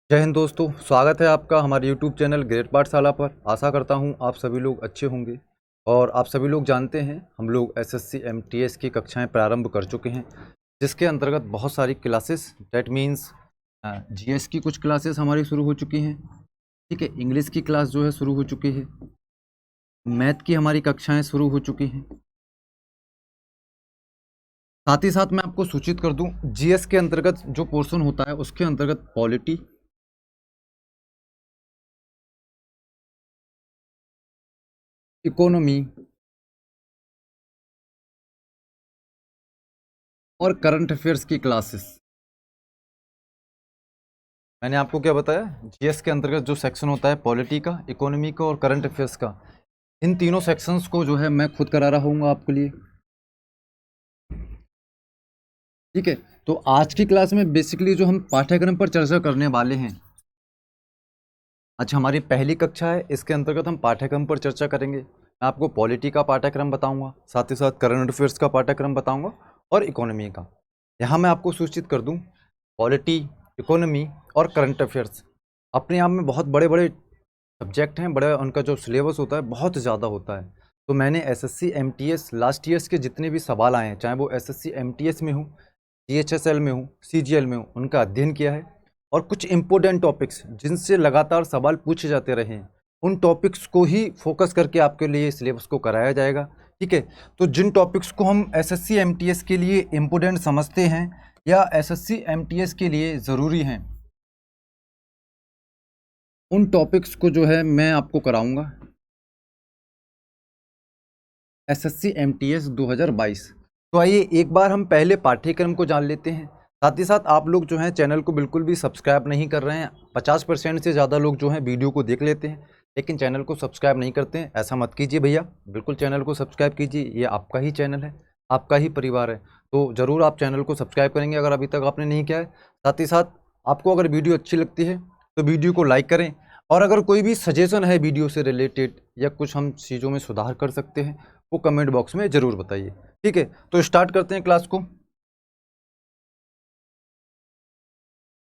जय हिंद दोस्तों, स्वागत है आपका हमारे यूट्यूब चैनल ग्रेट पाठशाला पर। आशा करता हूं आप सभी लोग अच्छे होंगे। और आप सभी लोग जानते हैं हम लोग एसएससी एमटीएस की कक्षाएं प्रारंभ कर चुके हैं, जिसके अंतर्गत बहुत सारी क्लासेस डैट मीन्स जीएस की कुछ क्लासेस हमारी शुरू हो चुकी हैं। ठीक है, इंग्लिश की क्लास जो है शुरू हो चुकी है, मैथ की हमारी कक्षाएँ शुरू हो चुकी हैं। साथ ही साथ मैं आपको सूचित कर दूं, जीएस के अंतर्गत जो पोर्शन होता है उसके अंतर्गत पॉलिटी, इकोनॉमी और करंट अफेयर्स की क्लासेस। मैंने आपको क्या बताया, जीएस के अंतर्गत जो सेक्शन होता है पॉलिटी का, इकोनॉमी का और करंट अफेयर्स का, इन तीनों सेक्शंस को जो है मैं खुद करा रहा हूँ आपके लिए। ठीक है, तो आज की क्लास में बेसिकली जो हम पाठ्यक्रम पर चर्चा करने वाले हैं, आज हमारी पहली कक्षा है, इसके अंतर्गत हम पाठ्यक्रम पर चर्चा करेंगे। मैं आपको पॉलिटी का पाठ्यक्रम बताऊंगा, साथ ही साथ करंट अफेयर्स का पाठ्यक्रम बताऊंगा और इकोनॉमी का। यहाँ मैं आपको सूचित कर दूं, पॉलिटी, इकोनॉमी और करंट अफेयर्स अपने आप में बहुत बड़े बड़े सब्जेक्ट हैं, बड़ा उनका जो सिलेबस होता है बहुत ज़्यादा होता है। तो मैंने एसएससी एमटीएस लास्ट ईयर्स के जितने भी सवाल आए हैं, चाहे वो एसएससी एमटीएस में हो, जीएचएसएल में हो, सीजीएल में हो, उनका अध्ययन किया है। और कुछ इंपॉर्टेंट टॉपिक्स जिनसे लगातार सवाल पूछे जाते रहे हैं, उन टॉपिक्स को ही फोकस करके आपके लिए सिलेबस को कराया जाएगा। ठीक है, तो जिन टॉपिक्स को हम एसएससी एमटीएस के लिए इम्पोर्टेंट समझते हैं या एसएससी एमटीएस के लिए ज़रूरी हैं, उन टॉपिक्स को जो है मैं आपको कराऊंगा एसएससी एमटीएस 2022। तो आइए एक बार हम पहले पाठ्यक्रम को जान लेते हैं। साथ ही साथ आप लोग जो हैं चैनल को बिल्कुल भी सब्सक्राइब नहीं कर रहे हैं। 50% से ज़्यादा लोग जो हैं वीडियो को देख लेते हैं लेकिन चैनल को सब्सक्राइब नहीं करते हैं। ऐसा मत कीजिए भैया, बिल्कुल चैनल को सब्सक्राइब कीजिए। ये आपका ही चैनल है, आपका ही परिवार है, तो ज़रूर आप चैनल को सब्सक्राइब करेंगे अगर अभी तक आपने नहीं किया है। साथ ही साथ आपको अगर वीडियो अच्छी लगती है तो वीडियो को लाइक करें, और अगर कोई भी सजेशन है वीडियो से रिलेटेड या कुछ हम चीज़ों में सुधार कर सकते हैं, वो कमेंट बॉक्स में ज़रूर बताइए। ठीक है, तो स्टार्ट करते हैं क्लास को।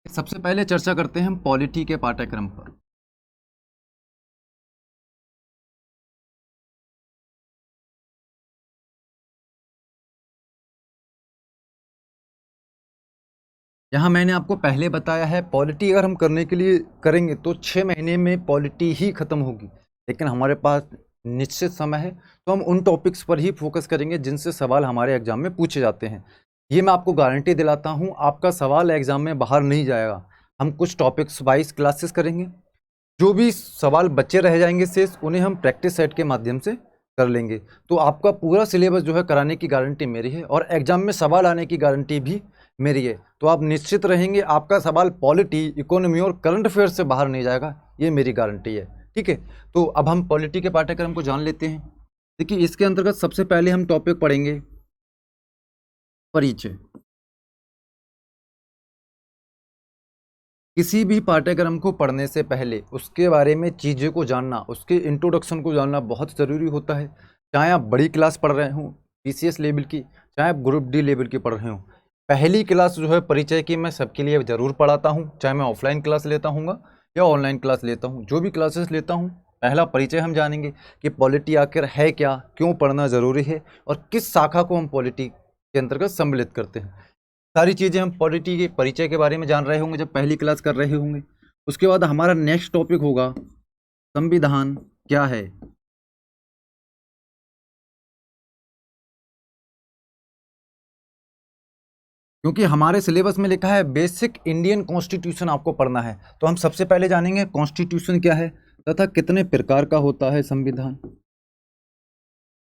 सबसे पहले चर्चा करते हैं हम पॉलिटी के पाठ्यक्रम पर। यहाँ मैंने आपको पहले बताया है, पॉलिटी अगर हम करने के लिए करेंगे तो 6 महीने में पॉलिटी ही ख़त्म होगी, लेकिन हमारे पास निश्चित समय है, तो हम उन टॉपिक्स पर ही फोकस करेंगे जिनसे सवाल हमारे एग्जाम में पूछे जाते हैं। ये मैं आपको गारंटी दिलाता हूँ, आपका सवाल एग्जाम में बाहर नहीं जाएगा। हम कुछ टॉपिक्स वाइज क्लासेस करेंगे, जो भी सवाल बच्चे रह जाएंगे शेष, उन्हें हम प्रैक्टिस सेट के माध्यम से कर लेंगे। तो आपका पूरा सिलेबस जो है कराने की गारंटी मेरी है, और एग्जाम में सवाल आने की गारंटी भी मेरी है। तो आप निश्चित रहेंगे, आपका सवाल पॉलिटी, इकोनॉमी और करंट अफेयर से बाहर नहीं जाएगा, ये मेरी गारंटी है। ठीक है, तो अब हम पॉलिटी के पाठ्यक्रम को जान लेते हैं। देखिए, इसके अंतर्गत सबसे पहले हम टॉपिक पढ़ेंगे परिचय। किसी भी पाठ्यक्रम को पढ़ने से पहले उसके बारे में चीज़ों को जानना, उसके इंट्रोडक्शन को जानना बहुत ज़रूरी होता है। चाहे आप बड़ी क्लास पढ़ रहे हों पीसीएस लेवल की, चाहे आप ग्रुप डी लेवल की पढ़ रहे हों, पहली क्लास जो है परिचय की मैं सबके लिए ज़रूर पढ़ाता हूँ। चाहे मैं ऑफलाइन क्लास लेता हूँ या ऑनलाइन क्लास लेता हूँ, जो भी क्लासेस लेता हूँ, पहला परिचय हम जानेंगे कि पॉलिटी आखिर है क्या, क्यों पढ़ना ज़रूरी है, और किस शाखा को हम पॉलिटी के अंतर्गत सम्मिलित करते हैं। सारी चीज़ें हम पॉलिटी के परिचय के बारे में जान रहे होंगे जब पहली क्लास कर रहे होंगे। उसके बाद हमारा नेक्स्ट टॉपिक होगा संविधान क्या है। क्योंकि हमारे सिलेबस में लिखा है बेसिक इंडियन कॉन्स्टिट्यूशन आपको पढ़ना है, तो हम सबसे पहले जानेंगे कॉन्स्टिट्यूशन क्या है तथा कितने प्रकार का होता है संविधान।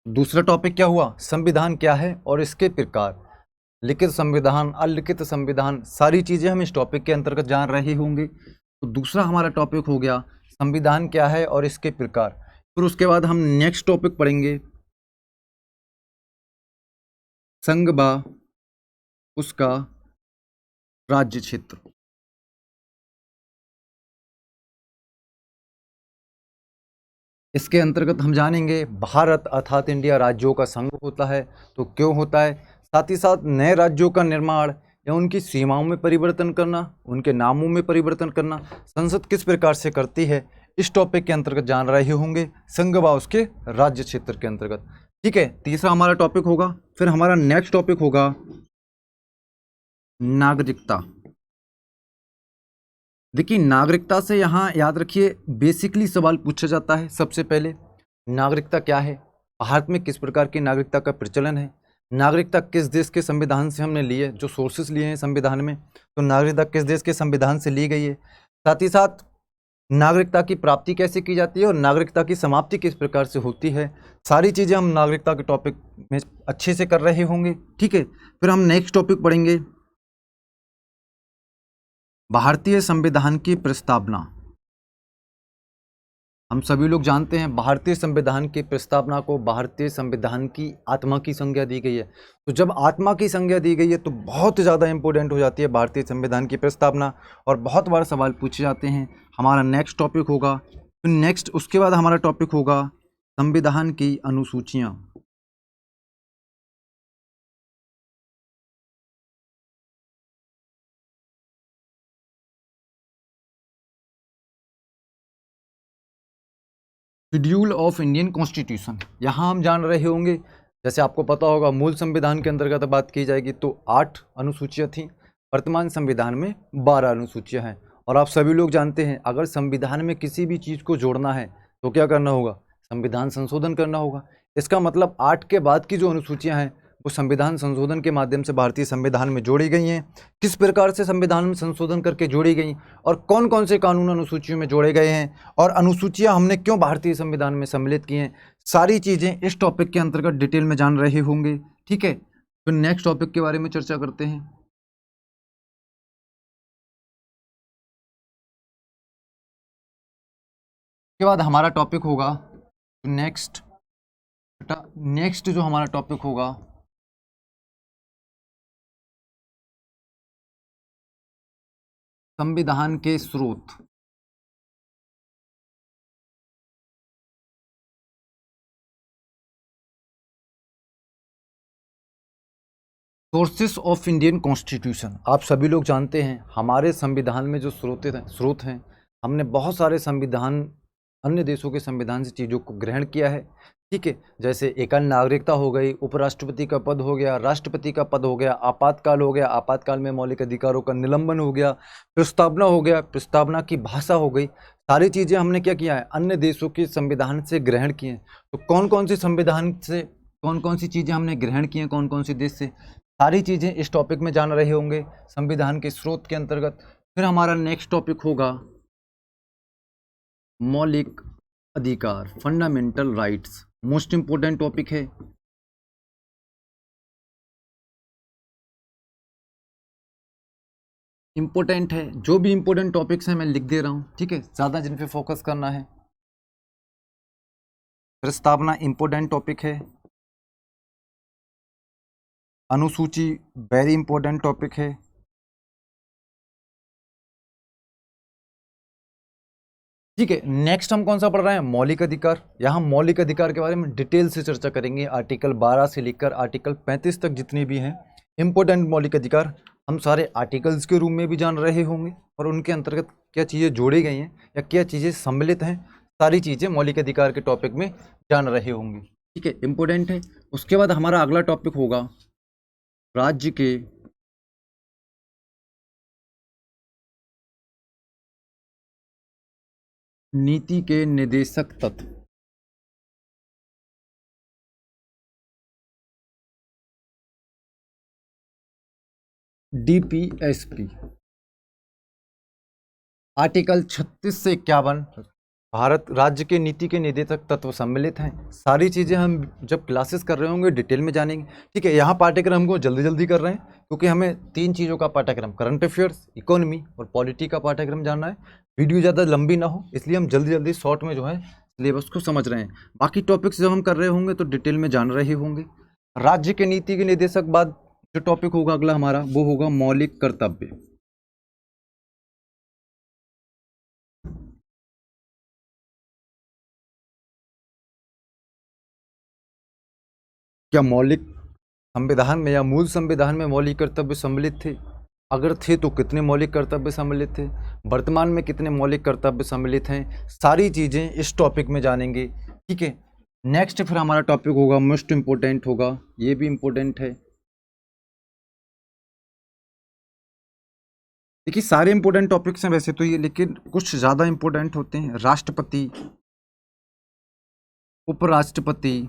दूसरा टॉपिक क्या हुआ, संविधान क्या है और इसके प्रकार, लिखित संविधान, अलिखित संविधान, सारी चीज़ें हम इस टॉपिक के अंतर्गत जान रहे होंगे। तो दूसरा हमारा टॉपिक हो गया संविधान क्या है और इसके प्रकार। फिर उसके बाद हम नेक्स्ट टॉपिक पढ़ेंगे संघ व उसका राज्य क्षेत्र। इसके अंतर्गत हम जानेंगे भारत अर्थात इंडिया राज्यों का संघ होता है तो क्यों होता है, साथ ही साथ नए राज्यों का निर्माण या उनकी सीमाओं में परिवर्तन करना, उनके नामों में परिवर्तन करना संसद किस प्रकार से करती है, इस टॉपिक के अंतर्गत जान रहे होंगे, संघ व उसके राज्य क्षेत्र के अंतर्गत। ठीक है, तीसरा हमारा टॉपिक होगा। फिर हमारा नेक्स्ट टॉपिक होगा नागरिकता। देखिए, नागरिकता से यहाँ याद रखिए बेसिकली सवाल पूछा जाता है। सबसे पहले नागरिकता क्या है, भारत में किस प्रकार की नागरिकता का प्रचलन है, नागरिकता किस देश के संविधान से हमने ली है, जो सोर्सेस लिए हैं संविधान में, तो नागरिकता किस देश के संविधान से ली गई है। साथ ही साथ नागरिकता की प्राप्ति कैसे की जाती है और नागरिकता की समाप्ति किस प्रकार से होती है। सारी चीज़ें हम नागरिकता के टॉपिक में अच्छे से कर रहे होंगे। ठीक है, फिर हम नेक्स्ट टॉपिक पढ़ेंगे भारतीय संविधान की प्रस्तावना। हम सभी लोग जानते हैं भारतीय संविधान की प्रस्तावना को भारतीय संविधान की आत्मा की संज्ञा दी गई है। तो जब आत्मा की संज्ञा दी गई है तो बहुत ज़्यादा इंपॉर्टेंट हो जाती है भारतीय संविधान की प्रस्तावना, और बहुत बार सवाल पूछे जाते हैं। हमारा नेक्स्ट टॉपिक होगा, फिर नेक्स्ट उसके बाद हमारा टॉपिक होगा संविधान की अनुसूचियाँ। शेड्यूल ऑफ इंडियन कॉन्स्टिट्यूशन, यहाँ हम जान रहे होंगे, जैसे आपको पता होगा मूल संविधान के अंतर्गत बात की जाएगी तो 8 अनुसूचियाँ थीं, वर्तमान संविधान में 12 अनुसूचियाँ हैं। और आप सभी लोग जानते हैं अगर संविधान में किसी भी चीज़ को जोड़ना है तो क्या करना होगा, संविधान संशोधन करना होगा। इसका मतलब 8 के बाद की जो अनुसूचियाँ हैं वो संविधान संशोधन के माध्यम से भारतीय संविधान में जोड़ी गई हैं। किस प्रकार से संविधान में संशोधन करके जोड़ी गई और कौन कौन से कानून अनुसूचियों में जोड़े गए हैं और अनुसूचियां हमने क्यों भारतीय संविधान में सम्मिलित की हैं, सारी चीज़ें इस टॉपिक के अंतर्गत डिटेल में जान रहे होंगे। ठीक है, तो नेक्स्ट टॉपिक के बारे में चर्चा करते हैं। उसके बाद हमारा टॉपिक होगा नेक्स्ट नेक्स्ट जो हमारा टॉपिक होगा संविधान के स्रोत। सोर्सेस ऑफ इंडियन कॉन्स्टिट्यूशन, आप सभी लोग जानते हैं हमारे संविधान में जो स्रोत हैं, हमने बहुत सारे संविधान अन्य देशों के संविधान से चीज़ों को ग्रहण किया है। ठीक है, जैसे एकल नागरिकता हो गई, उपराष्ट्रपति का पद हो गया, राष्ट्रपति का पद हो गया, आपातकाल हो गया, आपातकाल में मौलिक अधिकारों का निलंबन हो गया, प्रस्तावना हो गया, प्रस्तावना की भाषा हो गई। सारी चीज़ें हमने क्या किया है, अन्य देशों के संविधान से ग्रहण किए हैं। तो कौन कौन सी संविधान से कौन कौन सी चीज़ें हमने ग्रहण की हैं, कौन कौन सी देश से, सारी चीज़ें इस टॉपिक में जान रहे होंगे संविधान के स्रोत के अंतर्गत। फिर हमारा नेक्स्ट टॉपिक होगा मौलिक अधिकार, fundamental rights, most important topic है। इंपॉर्टेंट है, जो भी इंपॉर्टेंट टॉपिक्स हैं मैं लिख दे रहा हूँ। ठीक है, ज़्यादा जिन पे फोकस करना है। प्रस्तावना इंपॉर्टेंट टॉपिक है, अनुसूची वेरी इंपॉर्टेंट टॉपिक है, ठीक है। नेक्स्ट हम कौन सा पढ़ रहे हैं, मौलिक अधिकार। यहाँ मौलिक अधिकार के बारे में डिटेल से चर्चा करेंगे। आर्टिकल 12 से लेकर आर्टिकल 35 तक जितने भी हैं इंपॉर्टेंट मौलिक अधिकार, हम सारे आर्टिकल्स के रूप में भी जान रहे होंगे और उनके अंतर्गत क्या चीज़ें जोड़ी गई हैं या क्या चीज़ें सम्मिलित हैं, सारी चीज़ें मौलिक अधिकार के टॉपिक में जान रहे होंगे। ठीक है, इंपॉर्टेंट है। उसके बाद हमारा अगला टॉपिक होगा राज्य के नीति के निर्देशक तत्व। DPSP, आर्टिकल 36 से 51 भारत राज्य के नीति के निर्देशक तत्व सम्मिलित हैं। सारी चीज़ें हम जब क्लासेस कर रहे होंगे डिटेल में जानेंगे। ठीक है, यहाँ पाठ्यक्रम को जल्दी जल्दी कर रहे हैं क्योंकि हमें 3 चीज़ों का पाठ्यक्रम, करंट अफेयर्स, इकोनॉमी और पॉलिटी का पाठ्यक्रम जानना है। वीडियो ज़्यादा लंबी ना हो इसलिए हम जल्दी जल्दी शॉर्ट में जो है सिलेबस को समझ रहे हैं। बाकी टॉपिक्स जब हम कर रहे होंगे तो डिटेल में जान रहे होंगे। राज्य के नीति के निर्देशक बाद जो टॉपिक होगा अगला हमारा वो होगा मौलिक कर्तव्य। क्या मौलिक संविधान में या मूल संविधान में मौलिक कर्तव्य सम्मिलित थे? अगर थे तो कितने मौलिक कर्तव्य सम्मिलित थे, वर्तमान में कितने मौलिक कर्तव्य सम्मिलित हैं, सारी चीज़ें इस टॉपिक में जानेंगे। ठीक है, नेक्स्ट फिर हमारा टॉपिक होगा, मोस्ट इम्पोर्टेंट होगा, ये भी इम्पोर्टेंट है। देखिए सारे इंपॉर्टेंट टॉपिक्स हैं वैसे तो ये, लेकिन कुछ ज़्यादा इंपॉर्टेंट होते हैं। राष्ट्रपति, उपराष्ट्रपति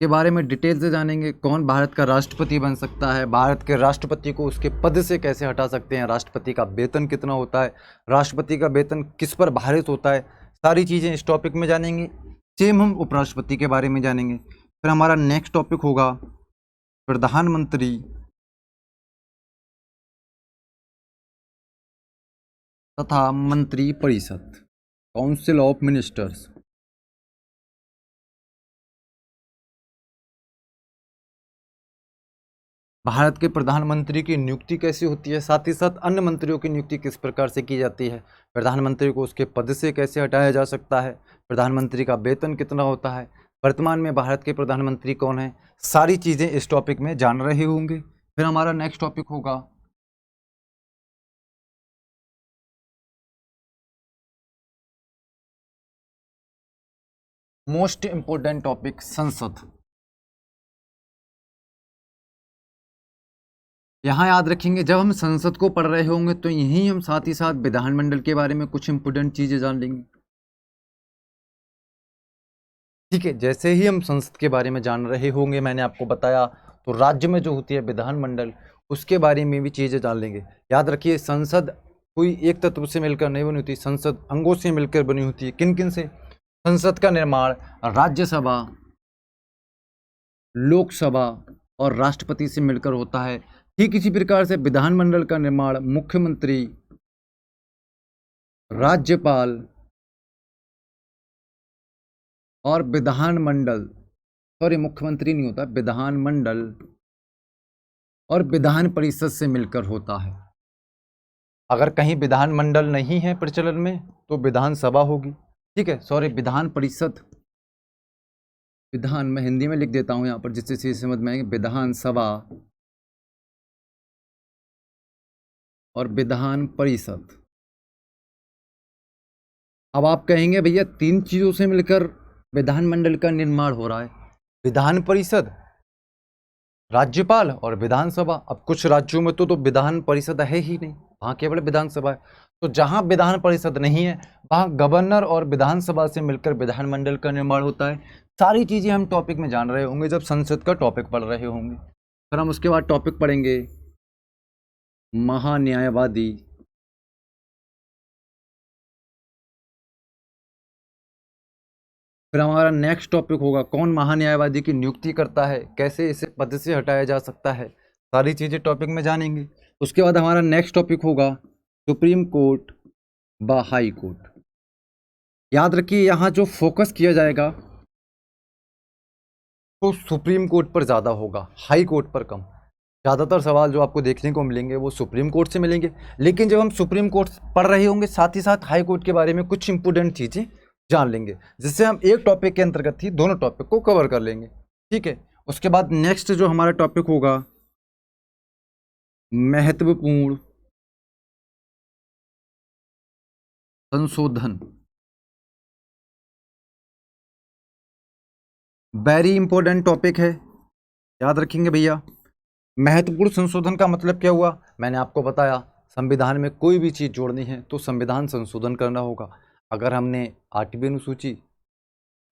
के बारे में डिटेल से जानेंगे। कौन भारत का राष्ट्रपति बन सकता है, भारत के राष्ट्रपति को उसके पद से कैसे हटा सकते हैं, राष्ट्रपति का वेतन कितना होता है, राष्ट्रपति का वेतन किस पर भारित होता है, सारी चीज़ें इस टॉपिक में जानेंगे। सेम हम उपराष्ट्रपति के बारे में जानेंगे। फिर हमारा नेक्स्ट टॉपिक होगा प्रधानमंत्री तथा मंत्री परिषद, काउंसिल ऑफ मिनिस्टर्स। भारत के प्रधानमंत्री की नियुक्ति कैसे होती है, साथ ही साथ अन्य मंत्रियों की नियुक्ति किस प्रकार से की जाती है, प्रधानमंत्री को उसके पद से कैसे हटाया जा सकता है, प्रधानमंत्री का वेतन कितना होता है, वर्तमान में भारत के प्रधानमंत्री कौन है, सारी चीज़ें इस टॉपिक में जान रहे होंगे। फिर हमारा नेक्स्ट टॉपिक होगा मोस्ट इंपोर्टेंट टॉपिक, संसद। यहाँ याद रखेंगे जब हम संसद को पढ़ रहे होंगे तो यहीं हम साथ ही साथ विधानमंडल के बारे में कुछ इंपोर्टेंट चीज़ें जान लेंगे। ठीक है, जैसे ही हम संसद के बारे में जान रहे होंगे, मैंने आपको बताया, तो राज्य में जो होती है विधानमंडल, उसके बारे में भी चीज़ें जान लेंगे। याद रखिए संसद कोई एक तत्व से मिलकर नहीं बनी होती, संसद अंगों से मिलकर बनी होती है। किन किन से? संसद का निर्माण राज्यसभा, लोकसभा और राष्ट्रपति से मिलकर होता है। ठीक इसी प्रकार से विधानमंडल का निर्माण मुख्यमंत्री, राज्यपाल और विधानमंडल, सॉरी मुख्यमंत्री नहीं होता, विधानमंडल और विधान परिषद से मिलकर होता है। अगर कहीं विधानमंडल नहीं है प्रचलन में तो विधानसभा होगी। ठीक है, सॉरी विधान परिषद, विधान मैं हिंदी में लिख देता हूं यहाँ पर जिससे सीधे समझ में आएंगे, विधानसभा और विधान परिषद। अब आप कहेंगे भैया तीन चीज़ों से मिलकर विधानमंडल का निर्माण हो रहा है, विधान परिषद, राज्यपाल और विधानसभा। अब कुछ राज्यों में तो विधान परिषद है ही नहीं, वहाँ केवल विधानसभा है। तो जहाँ विधान परिषद नहीं है वहाँ गवर्नर और विधानसभा से मिलकर विधानमंडल का निर्माण होता है। सारी चीज़ें हम टॉपिक में जान रहे होंगे जब संसद का टॉपिक पढ़ रहे होंगे। फिर हम उसके बाद टॉपिक पढ़ेंगे महान्यायवादी। फिर हमारा नेक्स्ट टॉपिक होगा कौन महान्यायवादी की नियुक्ति करता है, कैसे इसे पद से हटाया जा सकता है, सारी चीज़ें टॉपिक में जानेंगे। उसके बाद हमारा नेक्स्ट टॉपिक होगा सुप्रीम कोर्ट व हाई कोर्ट। याद रखिए यहाँ जो फोकस किया जाएगा तो सुप्रीम कोर्ट पर ज़्यादा होगा, हाई कोर्ट पर कम। ज़्यादातर सवाल जो आपको देखने को मिलेंगे वो सुप्रीम कोर्ट से मिलेंगे, लेकिन जब हम सुप्रीम कोर्ट पढ़ रहे होंगे साथ ही साथ हाई कोर्ट के बारे में कुछ इंपोर्टेंट चीज़ें जान लेंगे, जिससे हम एक टॉपिक के अंतर्गत ही दोनों टॉपिक को कवर कर लेंगे। ठीक है, उसके बाद नेक्स्ट जो हमारा टॉपिक होगा महत्वपूर्ण संशोधन। वेरी इंपॉर्टेंट टॉपिक है, याद रखेंगे भैया। महत्वपूर्ण संशोधन का मतलब क्या हुआ, मैंने आपको बताया, संविधान में कोई भी चीज़ जोड़नी है तो संविधान संशोधन करना होगा। अगर हमने 8वीं अनुसूची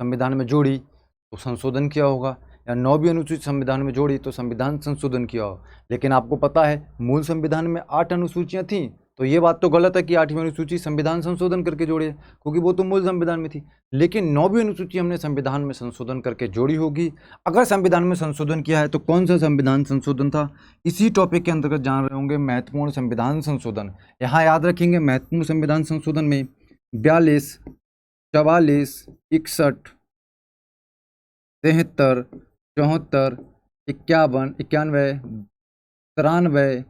संविधान में जोड़ी तो संशोधन किया होगा, या 9वीं अनुसूची संविधान में जोड़ी तो संविधान संशोधन किया होगा। लेकिन आपको पता है मूल संविधान में 8 अनुसूचियाँ थीं, तो ये बात तो गलत है कि 8वीं अनुसूची संविधान संशोधन करके जोड़ी है, क्योंकि वो तो मूल संविधान में थी। लेकिन 9वीं अनुसूची हमने संविधान में संशोधन करके जोड़ी होगी। अगर संविधान में संशोधन किया है तो कौन सा संविधान संशोधन था, इसी टॉपिक के अंतर्गत जान रहे होंगे महत्वपूर्ण संविधान संशोधन। यहाँ याद रखेंगे महत्वपूर्ण संविधान संशोधन में 42, 44, 61, 73, 74, 51, 91, 93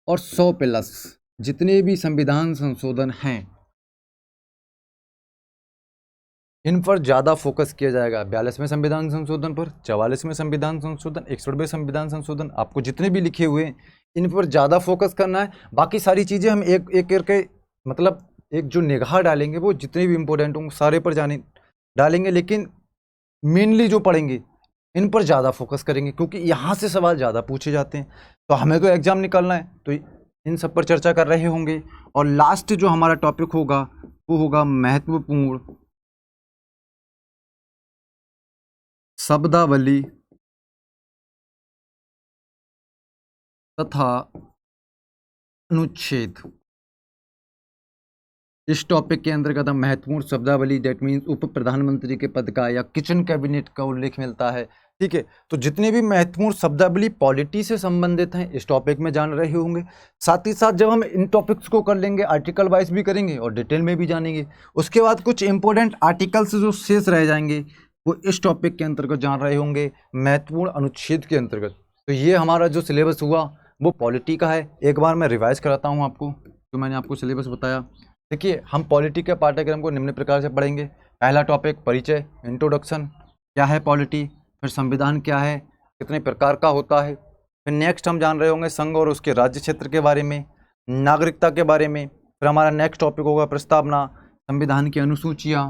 और 100+ जितने भी संविधान संशोधन हैं इन पर ज़्यादा फोकस किया जाएगा। 42वें संविधान संशोधन पर, 44वें संविधान संशोधन, 61वें संविधान संशोधन, आपको जितने भी लिखे हुए हैं इन पर ज़्यादा फोकस करना है। बाकी सारी चीज़ें हम एक एक करके मतलब एक जो निगाह डालेंगे वो जितने भी इंपॉर्टेंट होंगे सारे पर जाने डालेंगे, लेकिन मेनली जो पढ़ेंगे इन पर ज़्यादा फोकस करेंगे क्योंकि यहाँ से सवाल ज़्यादा पूछे जाते हैं। तो हमें तो एग्ज़ाम निकालना है, तो इन सब पर चर्चा कर रहे होंगे। और लास्ट जो हमारा टॉपिक होगा वो होगा महत्वपूर्ण शब्दावली तथा अनुच्छेद। इस टॉपिक के अंतर्गत हम महत्वपूर्ण शब्दावली डेट मीन्स उप प्रधानमंत्री के पद का या किचन कैबिनेट का उल्लेख मिलता है। ठीक है, तो जितने भी महत्वपूर्ण शब्दावली पॉलिटी से संबंधित हैं इस टॉपिक में जान रहे होंगे। साथ ही साथ जब हम इन टॉपिक्स को कर लेंगे आर्टिकल वाइज भी करेंगे और डिटेल में भी जानेंगे। उसके बाद कुछ इंपॉर्टेंट आर्टिकल्स जो शेष रह जाएंगे वो इस टॉपिक के अंतर्गत जान रहे होंगे महत्वपूर्ण अनुच्छेद के अंतर्गत। तो ये हमारा जो सिलेबस हुआ वो पॉलिटी का है। एक बार मैं रिवाइज कराता हूँ आपको जो मैंने आपको सिलेबस बताया। देखिए, हम पॉलिटी के पाठ्यक्रम को निम्न प्रकार से पढ़ेंगे। पहला टॉपिक परिचय, इंट्रोडक्शन, क्या है पॉलिटी, फिर संविधान क्या है, कितने प्रकार का होता है, फिर नेक्स्ट हम जान रहे होंगे संघ और उसके राज्य क्षेत्र के बारे में, नागरिकता के बारे में, फिर हमारा नेक्स्ट टॉपिक होगा प्रस्तावना, संविधान की अनुसूचियाँ।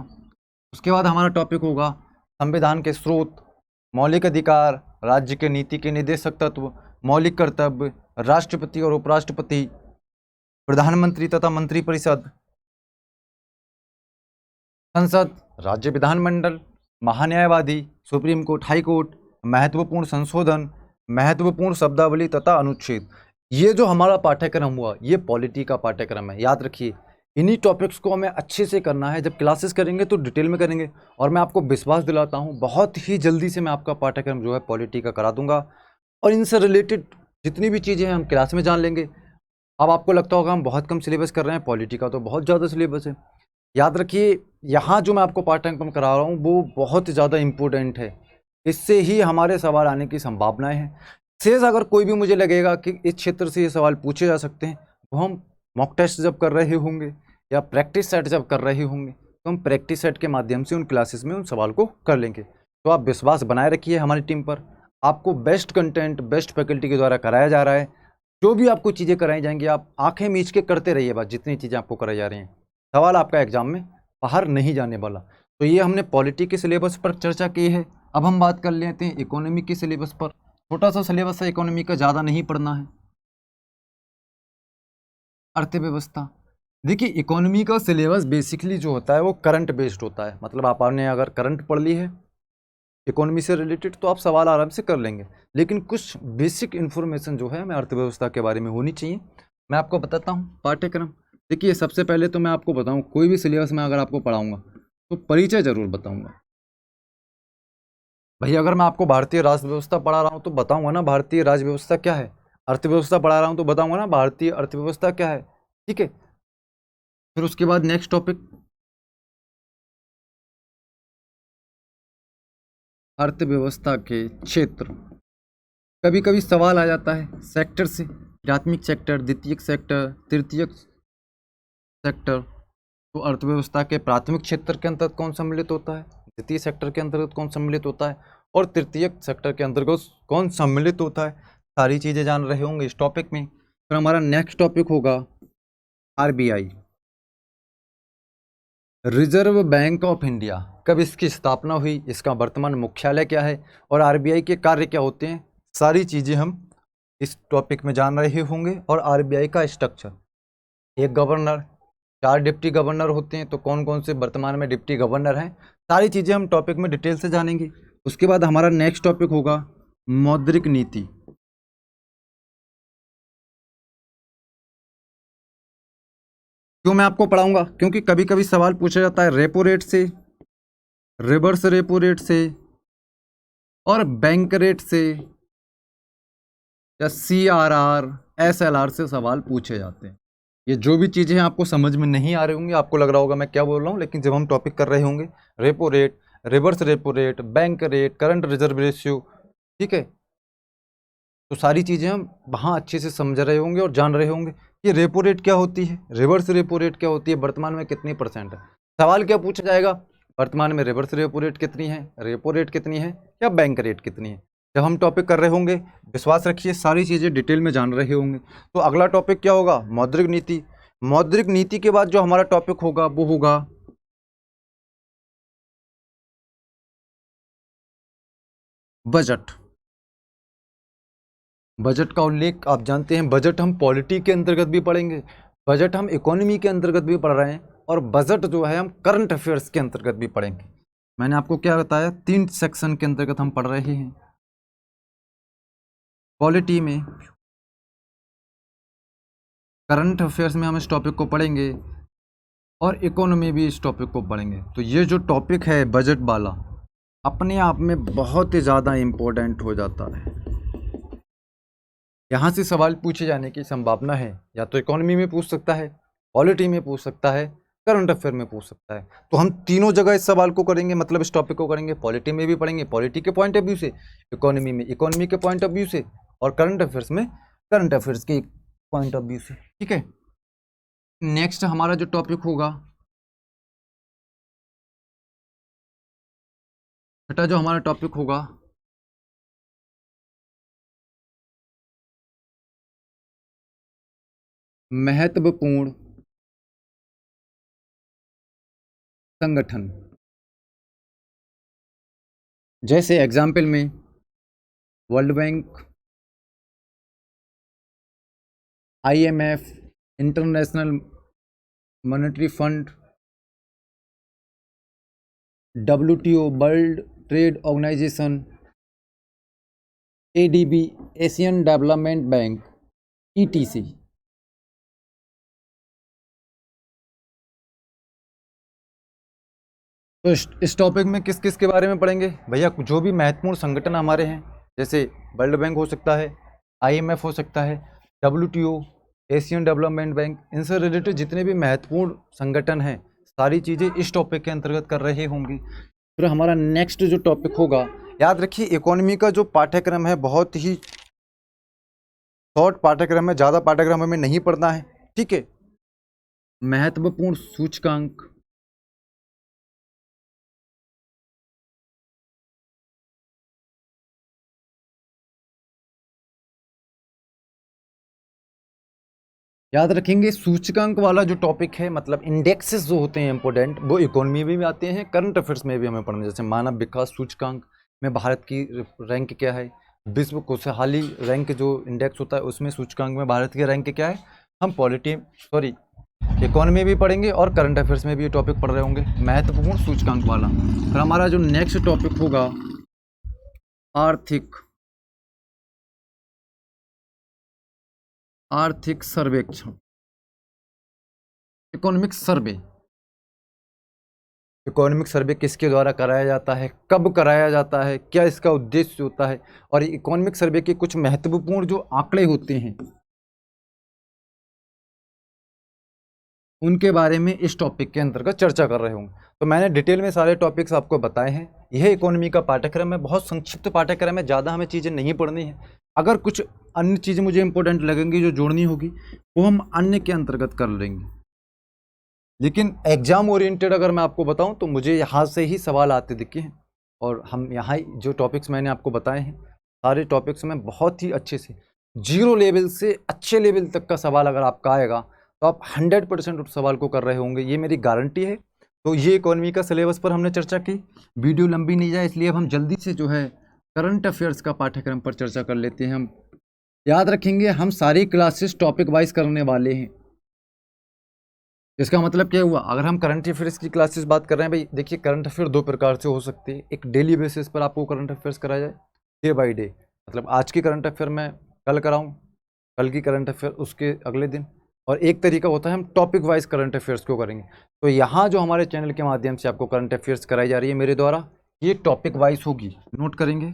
उसके बाद हमारा टॉपिक होगा संविधान के स्रोत, मौलिक अधिकार, राज्य के नीति के निर्देशक तत्व, मौलिक कर्तव्य, राष्ट्रपति और उपराष्ट्रपति, प्रधानमंत्री तथा मंत्रिपरिषद, संसद, राज्य विधानमंडल, महान्यायवादी, सुप्रीम कोर्ट, हाई कोर्ट, महत्वपूर्ण संशोधन, महत्वपूर्ण शब्दावली तथा अनुच्छेद। ये जो हमारा पाठ्यक्रम हुआ ये पॉलिटी का पाठ्यक्रम है। याद रखिए, इन्हीं टॉपिक्स को हमें अच्छे से करना है। जब क्लासेस करेंगे तो डिटेल में करेंगे और मैं आपको विश्वास दिलाता हूँ बहुत ही जल्दी से मैं आपका पाठ्यक्रम जो है पॉलिटी का करा दूंगा और इनसे रिलेटेड जितनी भी चीज़ें हैं हम क्लास में जान लेंगे। अब आपको लगता होगा हम बहुत कम सिलेबस कर रहे हैं, पॉलिटी का तो बहुत ज़्यादा सिलेबस है। याद रखिए, यहाँ जो मैं आपको पाठ्यक्रम करा रहा हूँ वो बहुत ज़्यादा इम्पोर्टेंट है। इससे ही हमारे सवाल आने की संभावनाएं हैं। शेष अगर कोई भी मुझे लगेगा कि इस क्षेत्र से ये सवाल पूछे जा सकते हैं तो हम मॉक टेस्ट जब कर रहे होंगे या प्रैक्टिस सेट जब कर रहे होंगे तो हम प्रैक्टिस सेट के माध्यम से उन क्लासेस में उन सवाल को कर लेंगे। तो आप विश्वास बनाए रखिए हमारी टीम पर। आपको बेस्ट कंटेंट बेस्ट फैकल्टी के द्वारा कराया जा रहा है। जो भी आपको चीज़ें कराई जाएंगी आप आंखें मीच के करते रहिए बस, जितनी चीज़ें आपको कराई जा रही हैं। सवाल आपका एग्जाम में बाहर नहीं जाने वाला। तो ये हमने पॉलिटी के सिलेबस पर चर्चा की है। अब हम बात कर लेते हैं इकोनॉमी के सिलेबस पर। छोटा सा सिलेबस है इकोनॉमी का, ज़्यादा नहीं पढ़ना है। अर्थव्यवस्था, देखिए इकोनॉमी का सिलेबस बेसिकली जो होता है वो करंट बेस्ड होता है। मतलब आपने अगर करंट पढ़ ली है इकोनॉमी से रिलेटेड तो आप सवाल आराम से कर लेंगे, लेकिन कुछ बेसिक इन्फॉर्मेशन जो है हमें अर्थव्यवस्था के बारे में होनी चाहिए। मैं आपको बताता हूँ पाठ्यक्रम। देखिए, सबसे पहले तो मैं आपको बताऊँ कोई भी सिलेबस में अगर आपको पढ़ाऊँगा तो परिचय जरूर बताऊँगा। भैया अगर मैं आपको भारतीय राष्ट्र व्यवस्था पढ़ा रहा हूँ तो बताऊँगा ना भारतीय राज्य व्यवस्था क्या है। अर्थव्यवस्था पढ़ा रहा हूँ तो बताऊँगा ना भारतीय अर्थव्यवस्था क्या है। ठीक है, फिर उसके बाद नेक्स्ट टॉपिक अर्थव्यवस्था के क्षेत्र। कभी कभी सवाल आ जाता है सेक्टर से, प्राथमिक सेक्टर, द्वितीयक सेक्टर, तृतीयक सेक्टर। तो अर्थव्यवस्था के प्राथमिक क्षेत्र के अंतर्गत कौन सम्मिलित होता है, द्वितीय सेक्टर के अंतर्गत कौन सम्मिलित होता है और तृतीयक सेक्टर के अंतर्गत कौन सम्मिलित होता है, सारी चीज़ें जान रहे होंगे इस टॉपिक में। फिर हमारा नेक्स्ट टॉपिक होगा RBI, reserve bank of India. कब इसकी स्थापना हुई, इसका वर्तमान मुख्यालय क्या है और आरबीआई के कार्य क्या होते हैं, सारी चीज़ें हम इस टॉपिक में जान रहे होंगे। और आरबीआई का स्ट्रक्चर, एक गवर्नर, 4 डिप्टी गवर्नर होते हैं, तो कौन कौन से वर्तमान में डिप्टी गवर्नर हैं, सारी चीज़ें हम टॉपिक में डिटेल से जानेंगे। उसके बाद हमारा नेक्स्ट टॉपिक होगा मौद्रिक नीति। क्यों मैं आपको पढ़ाऊंगा, क्योंकि कभी कभी सवाल पूछा जाता है रेपो रेट से, रिवर्स रेपो रेट से और बैंक रेट से या CRR SLR से सवाल पूछे जाते हैं। ये जो भी चीज़ें आपको समझ में नहीं आ रही होंगी, आपको लग रहा होगा मैं क्या बोल रहा हूँ, लेकिन जब हम टॉपिक कर रहे होंगे repo rate, reverse repo rate, bank rate, current reserve ratio, ठीक है, तो सारी चीज़ें हम वहाँ अच्छे से समझ रहे होंगे और जान रहे होंगे कि रेपो रेट क्या होती है, रिवर्स रेपो रेट क्या होती है, वर्तमान में कितनी % है। सवाल क्या पूछा जाएगा, वर्तमान में रिवर्स रेपो रेट कितनी है, रेपो रेट कितनी है, या बैंक रेट कितनी है। जब हम टॉपिक कर रहे होंगे, विश्वास रखिए सारी चीज़ें डिटेल में जान रहे होंगे। तो अगला टॉपिक क्या होगा, मौद्रिक नीति। मौद्रिक नीति के बाद जो हमारा टॉपिक होगा वो होगा बजट। बजट का उल्लेख आप जानते हैं, बजट हम पॉलिटी के अंतर्गत भी पढ़ेंगे, बजट हम इकोनॉमी के अंतर्गत भी पढ़ रहे हैं, और बजट जो है हम करंट अफेयर्स के अंतर्गत भी पढ़ेंगे। मैंने आपको क्या बताया, 3 सेक्शन के अंतर्गत हम पढ़ रहे हैं। पॉलिटी में, करंट अफेयर्स में हम इस टॉपिक को पढ़ेंगे, और इकोनॉमी भी इस टॉपिक को पढ़ेंगे। तो ये जो टॉपिक है बजट वाला, अपने आप में बहुत ही ज़्यादा इम्पोर्टेंट हो जाता है। यहाँ से सवाल पूछे जाने की संभावना है, या तो इकोनॉमी में पूछ सकता है, पॉलिटी में पूछ सकता है, करंट अफेयर में पूछ सकता है। तो हम तीनों जगह इस सवाल को करेंगे, मतलब इस टॉपिक को करेंगे। पॉलिटी में भी पढ़ेंगे पॉलिटी के पॉइंट ऑफ व्यू से, इकोनॉमी में इकोनॉमी के पॉइंट ऑफ व्यू से, और करंट अफेयर्स में करंट अफेयर्स के पॉइंट ऑफ व्यू से। ठीक है, नेक्स्ट हमारा जो टॉपिक होगा, छठा जो हमारा टॉपिक होगा, महत्वपूर्ण संगठन। जैसे एग्जाम्पल में world bank, IMF, international monetary fund, WTO, world trade organisation, ADB, Asian development bank, ETC। तो इस टॉपिक में किस किस के बारे में पढ़ेंगे भैया, जो भी महत्वपूर्ण संगठन हमारे हैं, जैसे वर्ल्ड बैंक हो सकता है, IMF हो सकता है, WTO, एशियन डेवलपमेंट बैंक, इनसे रिलेटेड जितने भी महत्वपूर्ण संगठन हैं, सारी चीज़ें इस टॉपिक के अंतर्गत कर रहे होंगे। फिर हमारा नेक्स्ट जो टॉपिक होगा, याद रखिए इकोनॉमी का जो पाठ्यक्रम है बहुत ही शॉर्ट पाठ्यक्रम है, ज़्यादा पाठ्यक्रम हमें नहीं पढ़ना है। ठीक है, महत्वपूर्ण सूचकांक, याद रखेंगे सूचकांक वाला जो टॉपिक है, मतलब इंडेक्सेस जो होते हैं इंपॉर्टेंट, वो इकोनॉमी में भी आते हैं, करंट अफेयर्स में भी हमें पढ़ना। जैसे मानव विकास सूचकांक में भारत की रैंक क्या है, विश्व खुशहाली रैंक जो इंडेक्स होता है उसमें सूचकांक में भारत की रैंक क्या है। हम इकोनॉमी भी पढ़ेंगे और करंट अफेयर्स में भी ये टॉपिक पढ़ रहे होंगे, महत्वपूर्ण सूचकांक वाला। फिर हमारा जो नेक्स्ट टॉपिक होगा, आर्थिक सर्वेक्षण, इकोनॉमिक सर्वे। इकोनॉमिक सर्वे किसके द्वारा कराया जाता है, कब कराया जाता है, क्या इसका उद्देश्य होता है, और इकोनॉमिक सर्वे के कुछ महत्वपूर्ण जो आंकड़े होते हैं उनके बारे में इस टॉपिक के अंतर्गत चर्चा कर रहे होंगे। तो मैंने डिटेल में सारे टॉपिक्स आपको बताए हैं। यह इकोनॉमी का पाठ्यक्रम है, बहुत संक्षिप्त पाठ्यक्रम है, ज़्यादा हमें चीज़ें नहीं पढ़नी है। अगर कुछ अन्य चीज़ें मुझे इंपॉर्टेंट लगेंगी जो जोड़नी होगी, वो हम अन्य के अंतर्गत कर लेंगे। लेकिन एग्जाम ओरिएंटेड अगर मैं आपको बताऊं तो मुझे यहाँ से ही सवाल आते दिखे हैं, और हम यहाँ जो टॉपिक्स मैंने आपको बताए हैं सारे टॉपिक्स में बहुत ही अच्छे से 0 लेवल से अच्छे लेवल तक का सवाल अगर आपका आएगा तो आप 100% उस सवाल को कर रहे होंगे, ये मेरी गारंटी है। तो ये इकोनॉमी का सिलेबस पर हमने चर्चा की, वीडियो लंबी नहीं जाए इसलिए अब हम जल्दी से जो है करंट अफेयर्स का पाठ्यक्रम पर चर्चा कर लेते हैं। हम याद रखेंगे हम सारी क्लासेस टॉपिक वाइज करने वाले हैं। इसका मतलब क्या हुआ, अगर हम करंट अफेयर्स की क्लासेस बात कर रहे हैं भाई, देखिए करंट अफेयर 2 प्रकार से हो सकती है। एक डेली बेसिस पर आपको करंट अफेयर्स कराया जाए, डे बाय डे, मतलब आज की करंट अफेयर मैं कल कराऊं, कल की करंट अफेयर उसके अगले दिन, और एक तरीका होता है हम टॉपिक वाइज करंट अफेयर्स को करेंगे। तो यहाँ जो हमारे चैनल के माध्यम से आपको करंट अफेयर्स कराई जा रही है मेरे द्वारा, ये टॉपिक वाइज होगी, नोट करेंगे।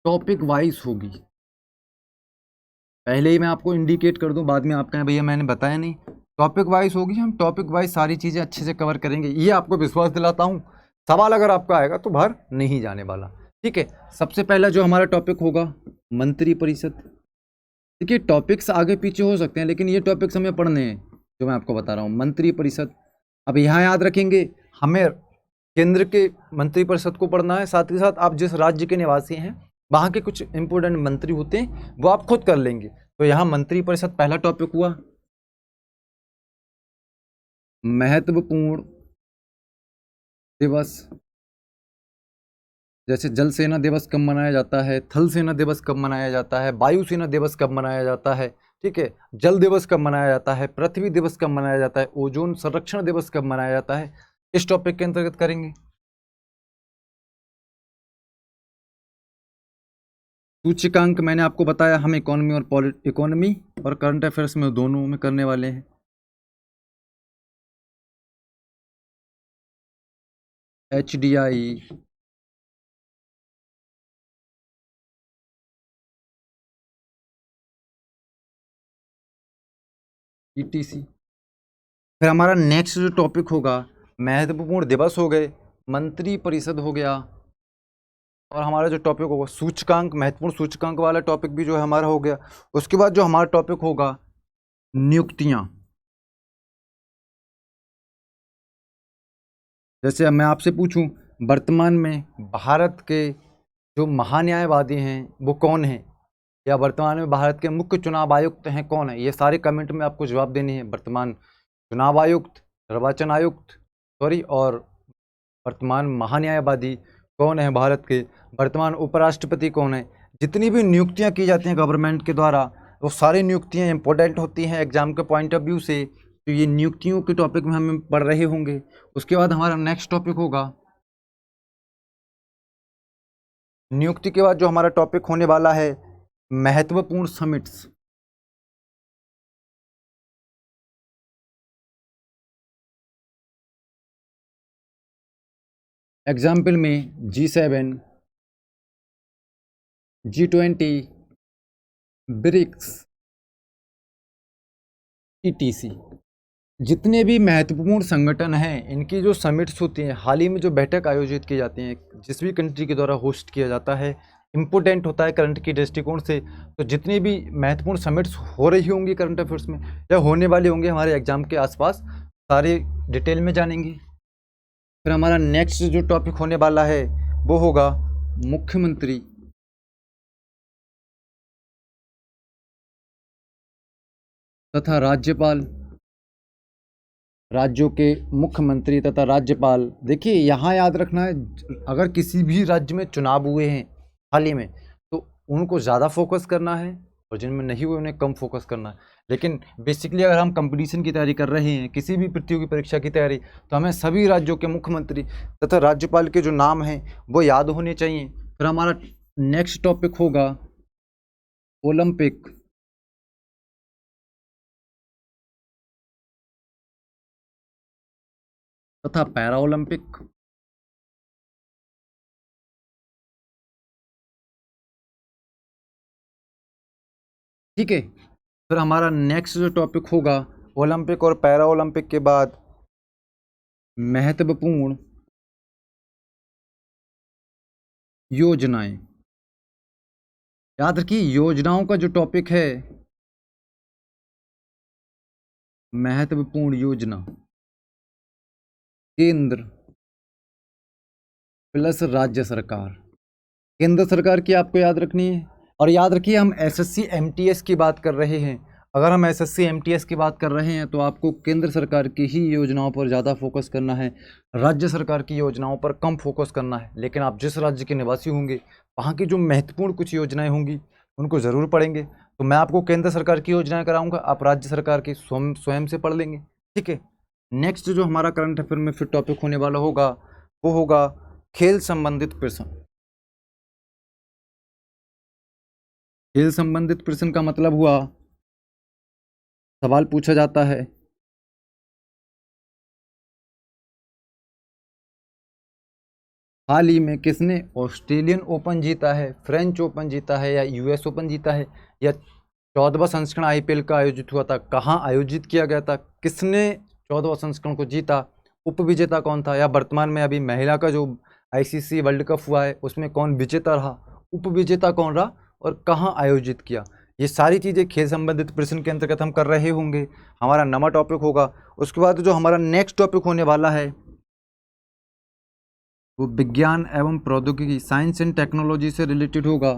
टॉपिक वाइज होगी, पहले ही मैं आपको इंडिकेट कर दूं, बाद में आप कहें भैया मैंने बताया नहीं। टॉपिक वाइज होगी, हम टॉपिक वाइज सारी चीज़ें अच्छे से कवर करेंगे, ये आपको विश्वास दिलाता हूँ। सवाल अगर आपका आएगा तो बाहर नहीं जाने वाला। ठीक है, सबसे पहला जो हमारा टॉपिक होगा मंत्रिपरिषद। देखिए टॉपिक्स आगे पीछे हो सकते हैं, लेकिन ये टॉपिक्स हमें पढ़ने हैं जो मैं आपको बता रहा हूँ। मंत्री परिषद, अब यहाँ याद रखेंगे हमें केंद्र के मंत्री परिषद को पढ़ना है, साथ ही साथ आप जिस राज्य के निवासी हैं वहाँ के कुछ इंपोर्टेंट मंत्री होते हैं वो आप खुद कर लेंगे। तो यहाँ मंत्री परिषद पहला टॉपिक हुआ। महत्वपूर्ण दिवस, जैसे जल सेना दिवस कब मनाया जाता है, थल सेना दिवस कब मनाया जाता है, वायु सेना दिवस कब मनाया जाता है, ठीक है, जल दिवस कब मनाया जाता है, पृथ्वी दिवस कब मनाया जाता है, ओजोन संरक्षण दिवस कब मनाया जाता है, इस टॉपिक के अंतर्गत करेंगे। सूचकांक मैंने आपको बताया हम इकोनॉमी और करंट अफेयर्स में दोनों में करने वाले हैं। HDI, ETC। फिर हमारा नेक्स्ट जो टॉपिक होगा, महत्वपूर्ण दिवस हो गए, मंत्री परिषद हो गया, और हमारा जो टॉपिक होगा सूचकांक, महत्वपूर्ण सूचकांक वाला टॉपिक भी जो है हमारा हो गया। उसके बाद जो हमारा टॉपिक होगा नियुक्तियां। जैसे मैं आपसे पूछूं वर्तमान में भारत के जो महान्यायवादी हैं वो कौन हैं, या वर्तमान में भारत के मुख्य चुनाव आयुक्त हैं कौन है, ये सारे कमेंट में आपको जवाब देने हैं। वर्तमान चुनाव आयुक्त, निर्वाचन आयुक्त सॉरी, और वर्तमान महान्यायवादी कौन है भारत के, वर्तमान उपराष्ट्रपति कौन है। जितनी भी नियुक्तियां की जाती हैं गवर्नमेंट के द्वारा वो सारी नियुक्तियां इंपॉर्टेंट होती हैं एग्जाम के पॉइंट ऑफ व्यू से। तो ये नियुक्तियों के टॉपिक में हम पढ़ रहे होंगे। उसके बाद हमारा नेक्स्ट टॉपिक होगा नियुक्ति के बाद जो हमारा टॉपिक होने वाला है महत्वपूर्ण समिट्स। एग्जाम्पल में G7, G20, ब्रिक्स, ETC। जितने भी महत्वपूर्ण संगठन हैं इनकी जो समिट्स होती हैं, हाल ही में जो बैठक आयोजित की जाती हैं, जिस भी कंट्री के द्वारा होस्ट किया जाता है, इम्पोर्टेंट होता है करंट की दृष्टिकोण से। तो जितनी भी महत्वपूर्ण समिट्स हो रही होंगी करंट अफेयर्स में या होने वाले होंगे हमारे एग्जाम के आसपास, सारे डिटेल में जानेंगे। फिर हमारा नेक्स्ट जो टॉपिक होने वाला है वो होगा मुख्यमंत्री तथा राज्यपाल, राज्यों के मुख्यमंत्री तथा राज्यपाल। देखिए यहाँ याद रखना है, अगर किसी भी राज्य में चुनाव हुए हैं हाल ही में तो उनको ज़्यादा फोकस करना है, और जिनमें नहीं हुए उन्हें कम फोकस करना है। लेकिन बेसिकली अगर हम कंपटीशन की तैयारी कर रहे हैं, किसी भी प्रतियोगी परीक्षा की तैयारी, तो हमें सभी राज्यों के मुख्यमंत्री तथा राज्यपाल के जो नाम हैं वो याद होने चाहिए। फिर हमारा नेक्स्ट टॉपिक होगा ओलंपिक तथा पैरा ओलंपिक। ठीक है, फिर हमारा नेक्स्ट जो टॉपिक होगा ओलंपिक और पैरा ओलंपिक के बाद महत्वपूर्ण योजनाएं। याद रखिए योजनाओं का जो टॉपिक है महत्वपूर्ण योजना, केंद्र प्लस राज्य सरकार। केंद्र सरकार की आपको याद रखनी है। और याद रखिए हम SSC MTS की बात कर रहे हैं। अगर हम SSC MTS की बात कर रहे हैं तो आपको केंद्र सरकार की ही योजनाओं पर ज़्यादा फोकस करना है, राज्य सरकार की योजनाओं पर कम फोकस करना है। लेकिन आप जिस राज्य के निवासी होंगे वहाँ की जो महत्वपूर्ण कुछ योजनाएं होंगी उनको ज़रूर पढ़ेंगे। तो मैं आपको केंद्र सरकार की योजनाएं कराऊंगा, आप राज्य सरकार की स्वयं से पढ़ लेंगे। ठीक है, नेक्स्ट जो हमारा करंट अफेयर में फिर टॉपिक होने वाला होगा वो होगा खेल संबंधित प्रश्न। खेल संबंधित प्रश्न का मतलब हुआ सवाल पूछा जाता है हाल ही में किसने ऑस्ट्रेलियन ओपन जीता है, फ्रेंच ओपन जीता है, या US ओपन जीता है, या 14वां संस्करण IPL का आयोजित हुआ था, कहाँ आयोजित किया गया था, किसने 14वां संस्करण को जीता, उपविजेता कौन था, या वर्तमान में अभी महिला का जो ICC वर्ल्ड कप हुआ है उसमें कौन विजेता रहा, उपविजेता कौन रहा और कहाँ आयोजित किया। ये सारी चीज़ें खेल संबंधित प्रश्न के अंतर्गत हम कर रहे होंगे, हमारा नवा टॉपिक होगा। उसके बाद जो हमारा नेक्स्ट टॉपिक होने वाला है वो विज्ञान एवं प्रौद्योगिकी, साइंस एंड टेक्नोलॉजी से रिलेटेड होगा।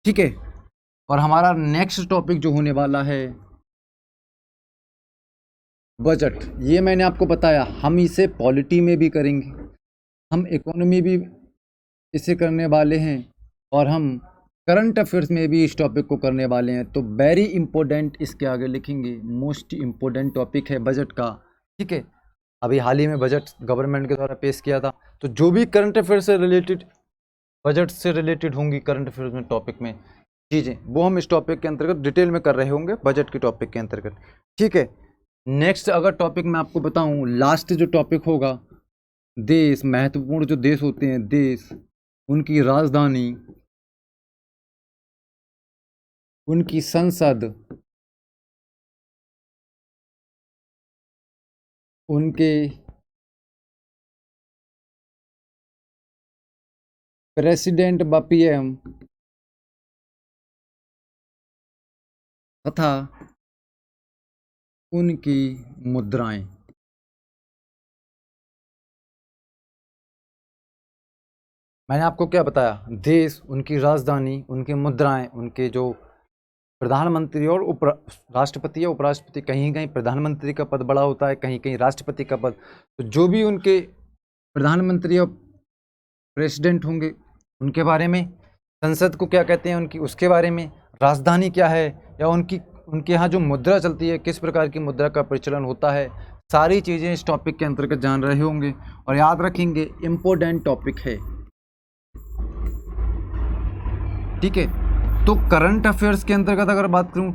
ठीक है, और हमारा नेक्स्ट टॉपिक जो होने वाला है बजट। ये मैंने आपको बताया, हम इसे पॉलिटी में भी करेंगे, हम इकोनॉमी भी इसे करने वाले हैं, और हम करंट अफेयर्स में भी इस टॉपिक को करने वाले हैं। तो वेरी इंपॉर्टेंट इसके आगे लिखेंगे, मोस्ट इंपॉर्टेंट टॉपिक है बजट का। ठीक है, अभी हाल ही में बजट गवर्नमेंट के द्वारा पेश किया था, तो जो भी करंट अफेयर से रिलेटेड, बजट से रिलेटेड होंगी करंट अफेयर्स में टॉपिक में चीज़ें, वो हम इस टॉपिक के अंतर्गत डिटेल में कर रहे होंगे बजट के टॉपिक के अंतर्गत। ठीक है, नेक्स्ट अगर टॉपिक मैं आपको बताऊं, लास्ट जो टॉपिक होगा, देश, महत्वपूर्ण जो देश होते हैं देश, उनकी राजधानी, उनकी संसद, उनके प्रेसिडेंट व पीएम तथा उनकी मुद्राएं। मैंने आपको क्या बताया, देश, उनकी राजधानी, उनकी मुद्राएं, उनके जो प्रधानमंत्री और राष्ट्रपति या उपराष्ट्रपति, कहीं कहीं प्रधानमंत्री का पद बड़ा होता है, कहीं कहीं राष्ट्रपति का पद, तो जो भी उनके प्रधानमंत्री या प्रेसिडेंट होंगे उनके बारे में, संसद को क्या कहते हैं उनकी, उसके बारे में, राजधानी क्या है, या उनके यहाँ जो मुद्रा चलती है किस प्रकार की मुद्रा का प्रचलन होता है, सारी चीज़ें इस टॉपिक के अंतर्गत जान रहे होंगे। और याद रखेंगे इम्पोर्टेंट टॉपिक है। ठीक है, तो करंट अफेयर्स के अंतर्गत अगर बात करूं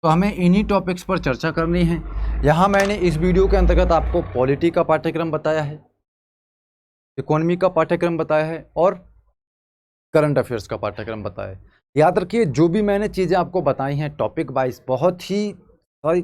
तो हमें इन्हीं टॉपिक्स पर चर्चा करनी है। यहाँ मैंने इस वीडियो के अंतर्गत आपको पॉलिटी का पाठ्यक्रम बताया है, इकोनॉमी का पाठ्यक्रम बताया है, और करंट अफेयर्स का पाठ्यक्रम बताया है। याद रखिए, जो भी मैंने चीज़ें आपको बताई हैं टॉपिक वाइज, बहुत ही सारी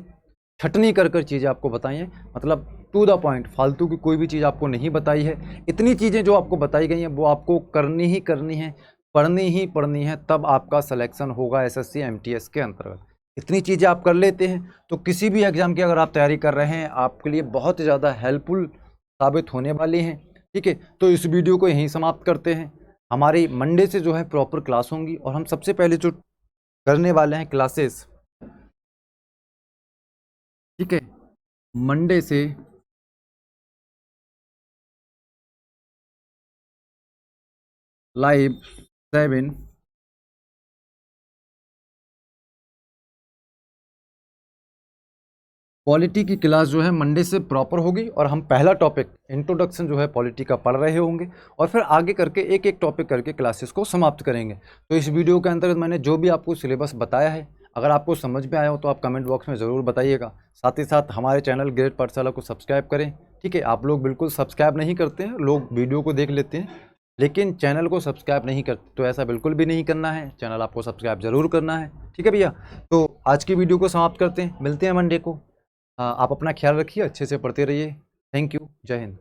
छटनी कर चीज़ें आपको बताई हैं, मतलब टू द पॉइंट, फालतू की कोई भी चीज़ आपको नहीं बताई है। इतनी चीज़ें जो आपको बताई गई हैं वो आपको करनी ही करनी है, पढ़नी ही पढ़नी है, तब आपका सिलेक्शन होगा एसएससी एमटीएस के अंतर्गत। इतनी चीज़ें आप कर लेते हैं तो किसी भी एग्ज़ाम की अगर आप तैयारी कर रहे हैं, आपके लिए बहुत ज़्यादा हेल्पफुल साबित होने वाली हैं। ठीक है, तो इस वीडियो को यहीं समाप्त करते हैं। हमारी मंडे से जो है प्रॉपर क्लास होंगी, और हम सबसे पहले जो करने वाले हैं क्लासेस, ठीक है, मंडे से लाइव 7 पॉलिटी की क्लास जो है मंडे से प्रॉपर होगी, और हम पहला टॉपिक इंट्रोडक्शन जो है पॉलिटी का पढ़ रहे होंगे, और फिर आगे करके एक एक टॉपिक करके क्लासेस को समाप्त करेंगे। तो इस वीडियो के अंतर्गत मैंने जो भी आपको सिलेबस बताया है, अगर आपको समझ में आया हो तो आप कमेंट बॉक्स में ज़रूर बताइएगा। साथ ही साथ हमारे चैनल ग्रेड पाठशाला को सब्सक्राइब करें। ठीक है, आप लोग बिल्कुल सब्सक्राइब नहीं करते हैं, लोग वीडियो को देख लेते हैं लेकिन चैनल को सब्सक्राइब नहीं करते, तो ऐसा बिल्कुल भी नहीं करना है, चैनल आपको सब्सक्राइब जरूर करना है। ठीक है भैया, तो आज की वीडियो को समाप्त करते हैं, मिलते हैं मंडे को। आप अपना ख्याल रखिए, अच्छे से पढ़ते रहिए। थैंक यू, जय हिंद।